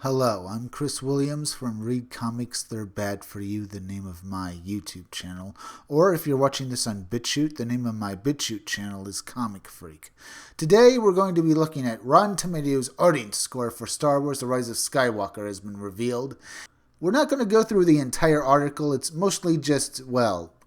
Hello, I'm Chris Williams from Read Comics They're Bad For You, the name of my YouTube channel. Or if you're watching this on BitChute, the name of my BitChute channel is Comic Freak. Today we're going to be looking at Rotten Tomatoes' audience score for Star Wars The Rise of Skywalker has been revealed. We're not going to go through the entire article, it's mostly just,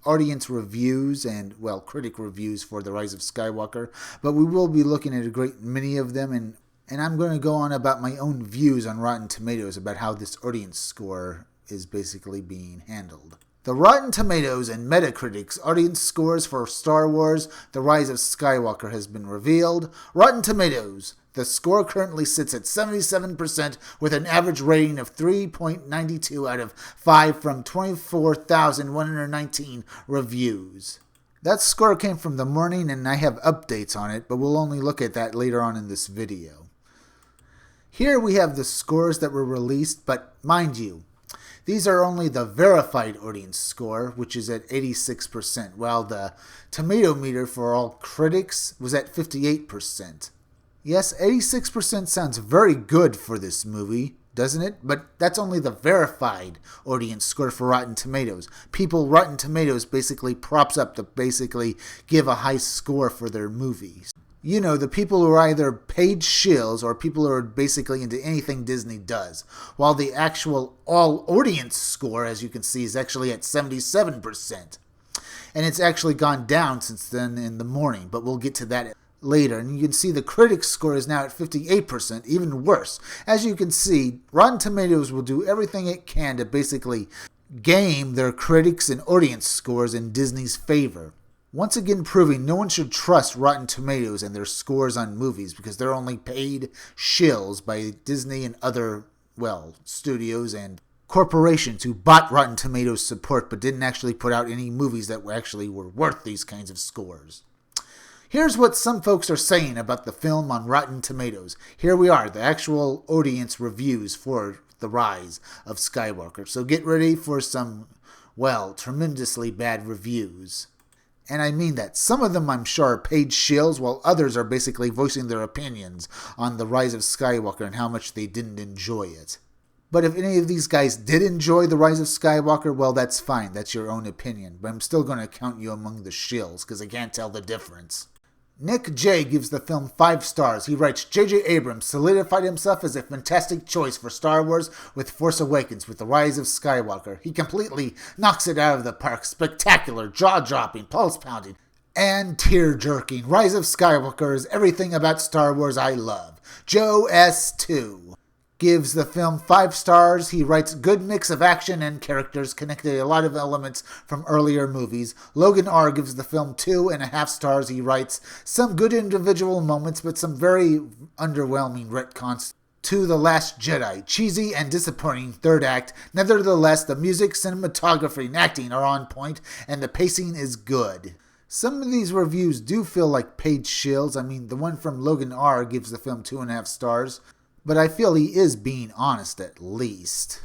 audience reviews and, critic reviews for The Rise of Skywalker, but we will be looking at a great many of them, and I'm going to go on about my own views on Rotten Tomatoes about how this audience score is basically being handled. The Rotten Tomatoes and Metacritic's audience scores for Star Wars The Rise of Skywalker has been revealed. Rotten Tomatoes, the score currently sits at 77% with an average rating of 3.92 out of 5 from 24,119 reviews. That score came from the morning and I have updates on it, but we'll only look at that later on in this video. Here we have the scores that were released, but mind you, these are only the verified audience score, which is at 86%, while the tomato meter for all critics was at 58%. Yes, 86% sounds very good for this movie, doesn't it? But that's only the verified audience score for Rotten Tomatoes. Rotten Tomatoes basically props up to basically give a high score for their movies. You know, the people who are either paid shills or people who are basically into anything Disney does. While the actual all-audience score, as you can see, is actually at 77%. And it's actually gone down since then in the morning, but we'll get to that later. And you can see the critics' score is now at 58%, even worse. As you can see, Rotten Tomatoes will do everything it can to basically game their critics and audience scores in Disney's favor. Once again proving no one should trust Rotten Tomatoes and their scores on movies because they're only paid shills by Disney and other, studios and corporations who bought Rotten Tomatoes support but didn't actually put out any movies that were worth these kinds of scores. Here's what some folks are saying about the film on Rotten Tomatoes. Here we are, the actual audience reviews for The Rise of Skywalker. So get ready for some, tremendously bad reviews. And I mean that. Some of them, I'm sure, are paid shills, while others are basically voicing their opinions on The Rise of Skywalker and how much they didn't enjoy it. But if any of these guys did enjoy The Rise of Skywalker, well, that's fine. That's your own opinion. But I'm still going to count you among the shills, because I can't tell the difference. Nick J. gives the film 5 stars. He writes, J.J. Abrams solidified himself as a fantastic choice for Star Wars with Force Awakens with The Rise of Skywalker. He completely knocks it out of the park. Spectacular, jaw-dropping, pulse-pounding, and tear-jerking. Rise of Skywalker is everything about Star Wars I love. Joe S.2 gives the film 5 stars. He writes, good mix of action and characters, connected a lot of elements from earlier movies. Logan R. gives the film 2.5 stars. He writes, some good individual moments, but some very underwhelming retcons to The Last Jedi. Cheesy and disappointing third act. Nevertheless, the music, cinematography, and acting are on point, and the pacing is good. Some of these reviews do feel like paid shills. I mean, the one from Logan R. gives the film 2.5 stars. But I feel he is being honest at least.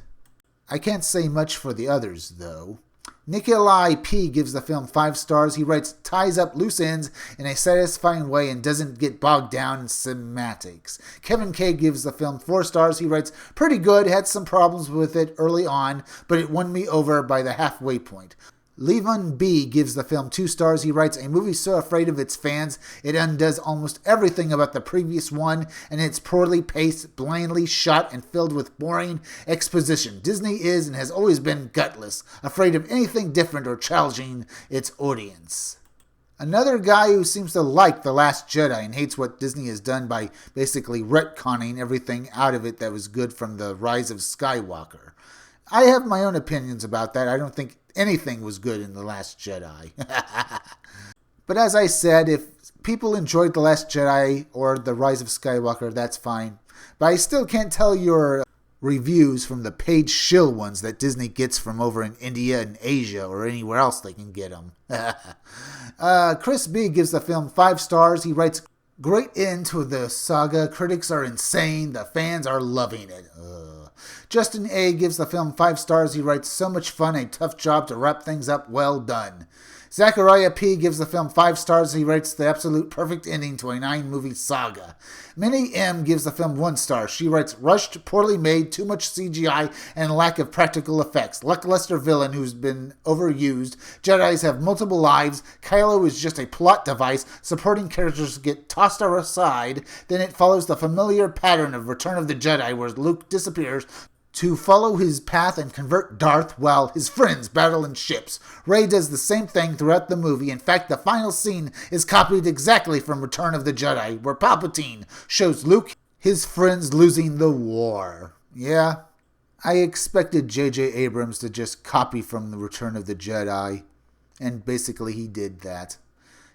I can't say much for the others, though. Nikolai P. gives the film 5 stars. He writes, ties up loose ends in a satisfying way and doesn't get bogged down in semantics. Kevin K. gives the film 4 stars. He writes, pretty good, had some problems with it early on, but it won me over by the halfway point. Levon B. gives the film 2 stars. He writes, a movie so afraid of its fans, it undoes almost everything about the previous one, and it's poorly paced, blindly shot, and filled with boring exposition. Disney is and has always been gutless, afraid of anything different or challenging its audience. Another guy who seems to like The Last Jedi and hates what Disney has done by basically retconning everything out of it that was good from The Rise of Skywalker. I have my own opinions about that. I don't think anything was good in The Last Jedi. But as I said, if people enjoyed The Last Jedi or The Rise of Skywalker, that's fine. But I still can't tell your reviews from the paid shill ones that Disney gets from over in India and Asia or anywhere else they can get them. Chris B. gives the film 5 stars. He writes, great end to the saga. Critics are insane. The fans are loving it. Justin A. gives the film 5 stars. He writes, so much fun, a tough job to wrap things up, well done. Zachariah P. gives the film 5 stars. He writes the absolute perfect ending to a 9-movie saga. Minnie M. gives the film 1 star. She writes, rushed, poorly made, too much CGI, and lack of practical effects. Lackluster villain who's been overused. Jedis have multiple lives. Kylo is just a plot device. Supporting characters get tossed aside. Then it follows the familiar pattern of Return of the Jedi where Luke disappears to follow his path and convert Darth while his friends battle in ships. Rey does the same thing throughout the movie. In fact, the final scene is copied exactly from Return of the Jedi, where Palpatine shows Luke his friends losing the war. Yeah, I expected J.J. Abrams to just copy from the Return of the Jedi, and basically he did that.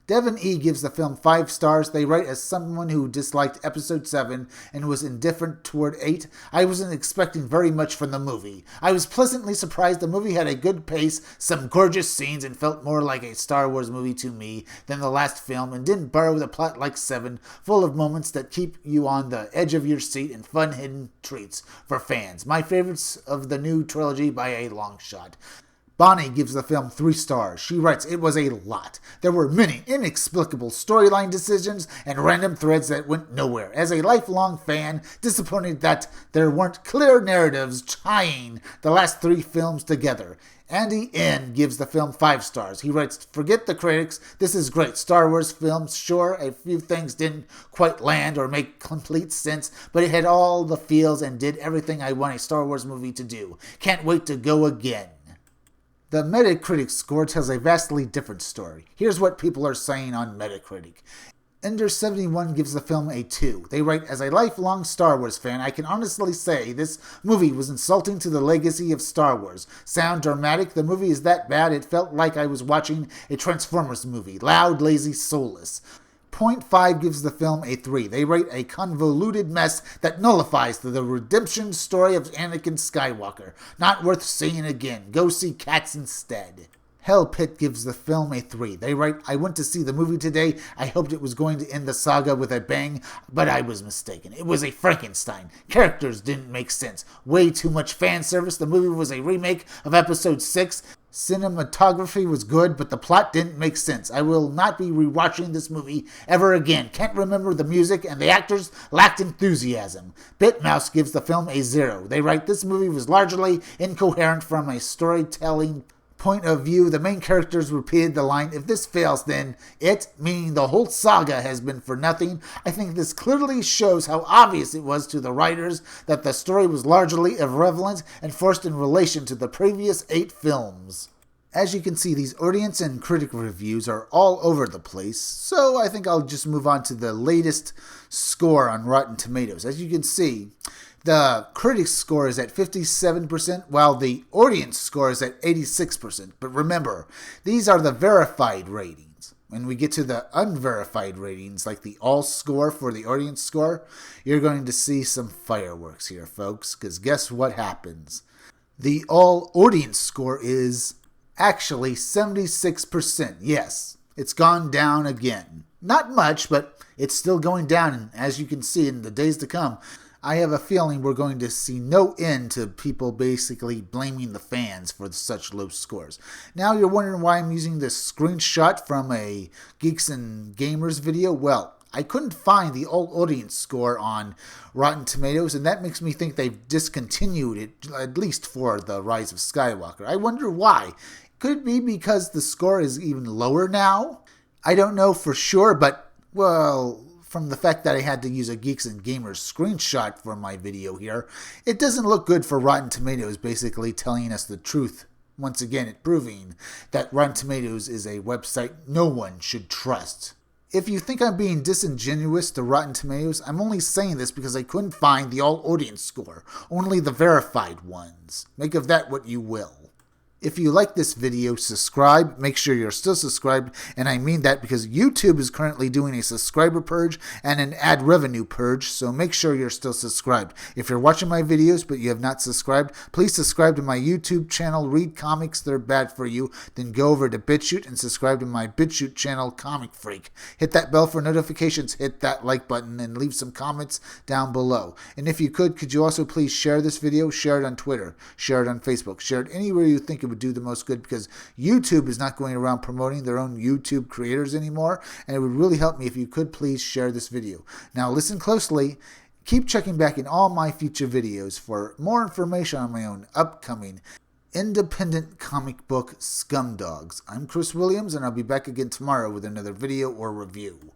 Devin E. gives the film 5 stars. They write, as someone who disliked Episode 7 and was indifferent toward 8, I wasn't expecting very much from the movie. I was pleasantly surprised. The movie had a good pace, some gorgeous scenes, and felt more like a Star Wars movie to me than the last film, and didn't borrow the plot like 7, full of moments that keep you on the edge of your seat and fun hidden treats for fans. My favorites of the new trilogy by a long shot. Bonnie gives the film 3 stars. She writes, it was a lot. There were many inexplicable storyline decisions and random threads that went nowhere. As a lifelong fan, disappointed that there weren't clear narratives tying the last 3 films together. Andy N. gives the film 5 stars. He writes, forget the critics, this is great. Star Wars films, sure, a few things didn't quite land or make complete sense, but it had all the feels and did everything I want a Star Wars movie to do. Can't wait to go again. The Metacritic score tells a vastly different story. Here's what people are saying on Metacritic. Ender71 gives the film a 2. They write, as a lifelong Star Wars fan, I can honestly say this movie was insulting to the legacy of Star Wars. Sound dramatic, the movie is that bad it felt like I was watching a Transformers movie. Loud, lazy, soulless. Point 5 gives the film a 3. They rate a convoluted mess that nullifies the redemption story of Anakin Skywalker. Not worth seeing again. Go see Cats instead. Hell Pit gives the film a 3. They write, I went to see the movie today. I hoped it was going to end the saga with a bang, but I was mistaken. It was a Frankenstein. Characters didn't make sense. Way too much fan service. The movie was a remake of Episode 6. Cinematography was good, but the plot didn't make sense. I will not be rewatching this movie ever again. Can't remember the music, and the actors lacked enthusiasm. Bitmouse gives the film a 0. They write, this movie was largely incoherent from a storytelling point of view. The main characters repeated the line, if this fails, then it, meaning the whole saga, has been for nothing. I think this clearly shows how obvious it was to the writers that the story was largely irrelevant and forced in relation to the previous 8 films. As you can see, these audience and critic reviews are all over the place, so I think I'll just move on to the latest score on Rotten Tomatoes. As you can see, the critics score is at 57%, while the audience score is at 86%. But remember, these are the verified ratings. When we get to the unverified ratings, like the all score for the audience score, you're going to see some fireworks here, folks, because guess what happens? The all audience score is actually 76%. Yes, it's gone down again. Not much, but it's still going down, and as you can see in the days to come, I have a feeling we're going to see no end to people basically blaming the fans for such low scores. Now you're wondering why I'm using this screenshot from a Geeks and Gamers video. Well, I couldn't find the all audience score on Rotten Tomatoes, and that makes me think they've discontinued it, at least for The Rise of Skywalker. I wonder why. Could it be because the score is even lower now? I don't know for sure, but, well, from the fact that I had to use a Geeks and Gamers screenshot for my video here, it doesn't look good for Rotten Tomatoes basically telling us the truth. Once again, it proving that Rotten Tomatoes is a website no one should trust. If you think I'm being disingenuous to Rotten Tomatoes, I'm only saying this because I couldn't find the all-audience score, only the verified ones. Make of that what you will. If you like this video, subscribe. Make sure you're still subscribed, and I mean that because YouTube is currently doing a subscriber purge and an ad revenue purge, so make sure you're still subscribed. If you're watching my videos but you have not subscribed, please subscribe to my YouTube channel, Read Comics, They're Bad For You. Then go over to BitChute and subscribe to my BitChute channel, Comic Freak. Hit that bell for notifications, hit that like button, and leave some comments down below. And if you could you also please share this video, share it on Twitter, share it on Facebook, share it anywhere you think it would would do the most good, because YouTube is not going around promoting their own YouTube creators anymore, and it would really help me if you could please share this video. Now listen closely. Keep checking back in all my future videos for more information on my own upcoming independent comic book scumdogs. I'm Chris Williams, and I'll be back again tomorrow with another video or review.